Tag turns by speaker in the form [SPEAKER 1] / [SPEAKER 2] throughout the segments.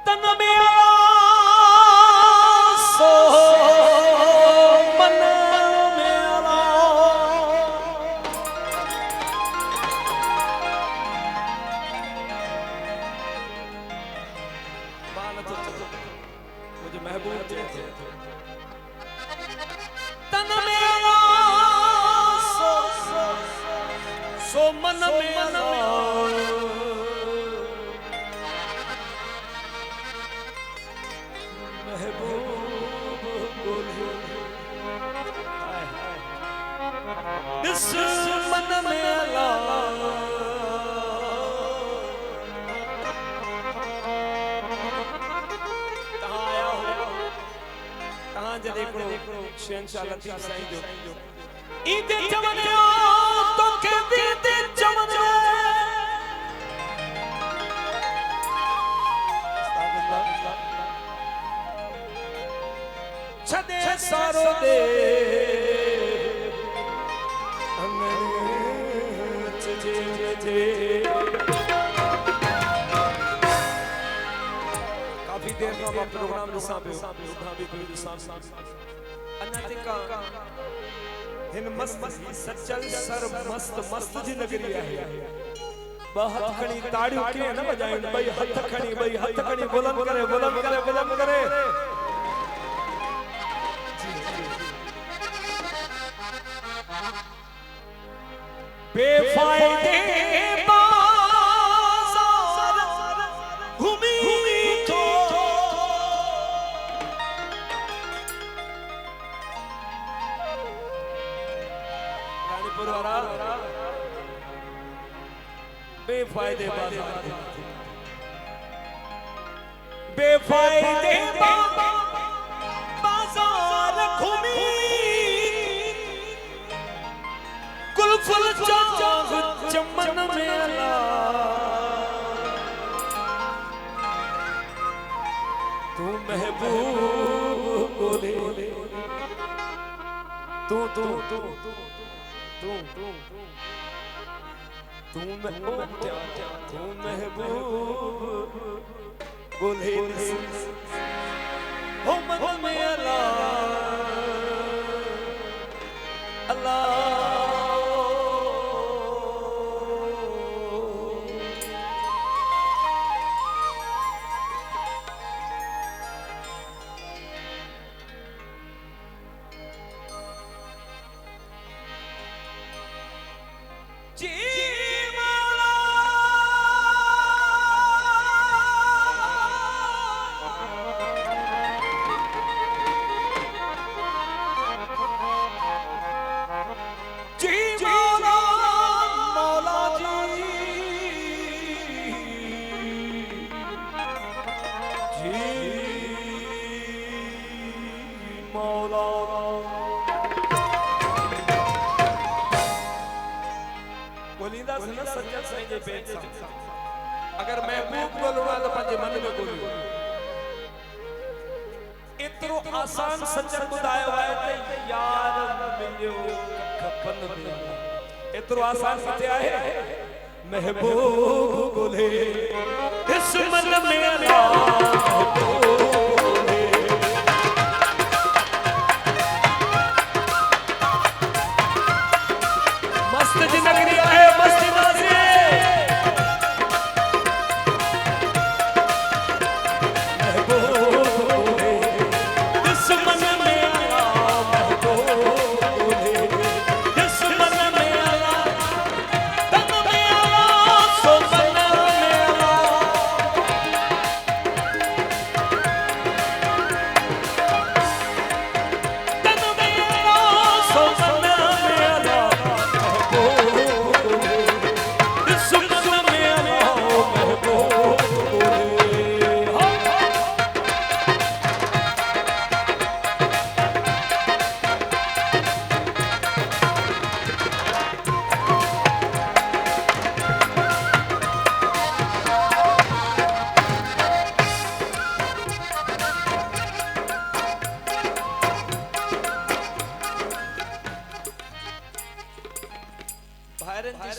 [SPEAKER 1] तन में सो मन में मुझे महबूब थे तन में सो मन में दुश्मन में जदे को शहंशाह लतीफ साईं जो ईदे चवने तो के दे चवने छदे सारो दे काफी देर का प्रोग्राम दिसा पे उठा भी कोई दिसा अन्नतिका हिन मस्त सचल सर मस्त मस्त जी नगरी है बहुत खणी ताड़ियों के न बजाए भाई हाथ खणी बुलंद करे बेफायदे बाजार घूमी तो रानीपुर वाला बेफायदे बाजार घूमी कुलफुल चाग चमन में अला तू महबूब बोले तू महबूब बोले हो मन में अला अल्लाह अगर महबूब बोलूंगा तो पंजे मन में बोलूं इतरो आसान सच्चर बुधायो है ते यार मिलियो खपन में इतरो आसान किथे आहे महबूब बोले इस मन में अला मस्त जी नगरी है मस्त नाज़े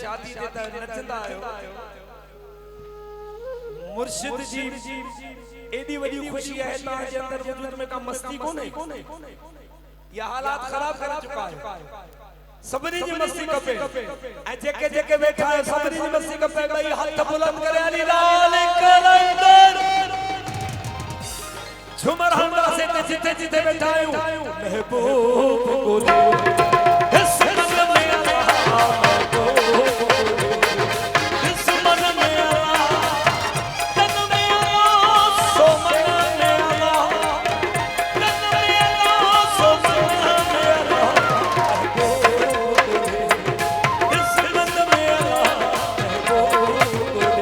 [SPEAKER 1] शादी देता नचंदा आयो मुर्शिद जी एडी वडी खुशी है ताजे अंदर वजूद में का मस्ती को नहीं ये हालात खराब कर चुका है सबरी जी मस्ती कपे ए जेके जेके बैठा है सबरी जी मस्ती कपे भाई हाथ बुलंद करे अली लाल कलंदर झुमर हमरा से जिथे जिथे बैठा हूं महबूब को दे इस मन में अल्लाह इस मन में अल्लाह तन में अल्लाह सो मन में अल्लाह तन में अल्लाह सो मन में अल्लाह इस मन में अल्लाह महबूब को दे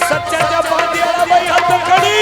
[SPEAKER 1] सच्चा जब दिया भाई हाथ खड़ी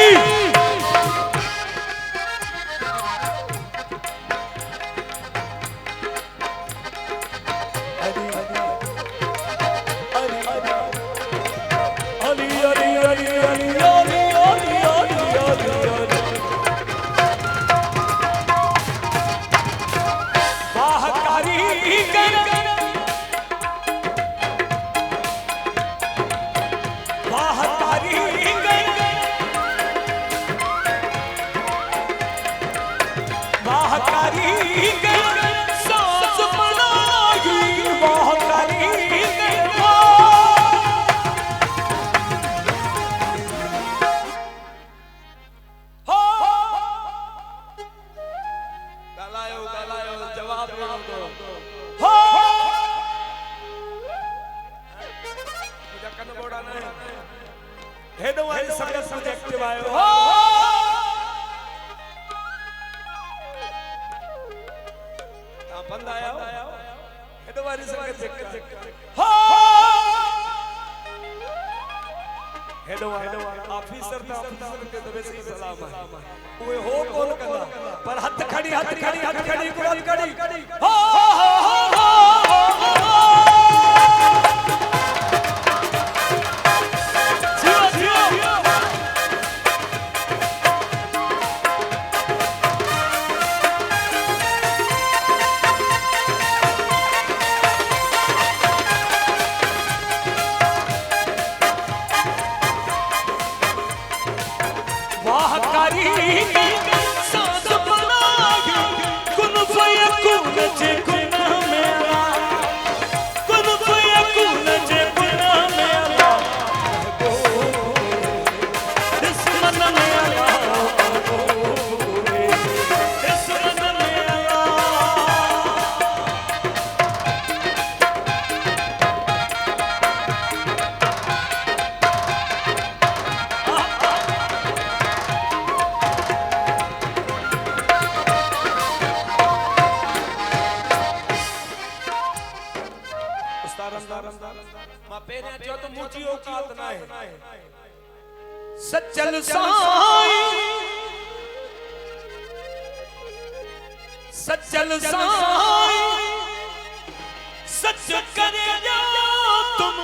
[SPEAKER 1] पर हाथ खड़ी कुरान खड़ी सच्चल साई सच करे जा तुम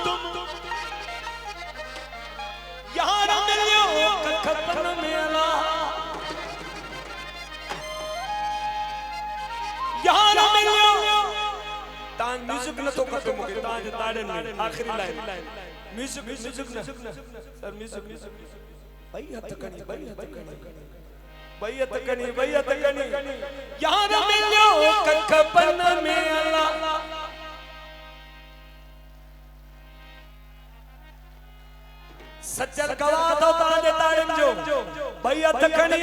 [SPEAKER 1] यार मिलियो कखपन में अल्लाह यार मिलियो तान म्यूजिक न तो खत्म हो गए ताज ताड़न में आखिरी लाइन म्यूजिक न सर म्यूजिक भाई हद कनी यार मिलियो कखपन में अल्लाह सच्चल गवा दो ताज ताड़न जो भाई हद कनी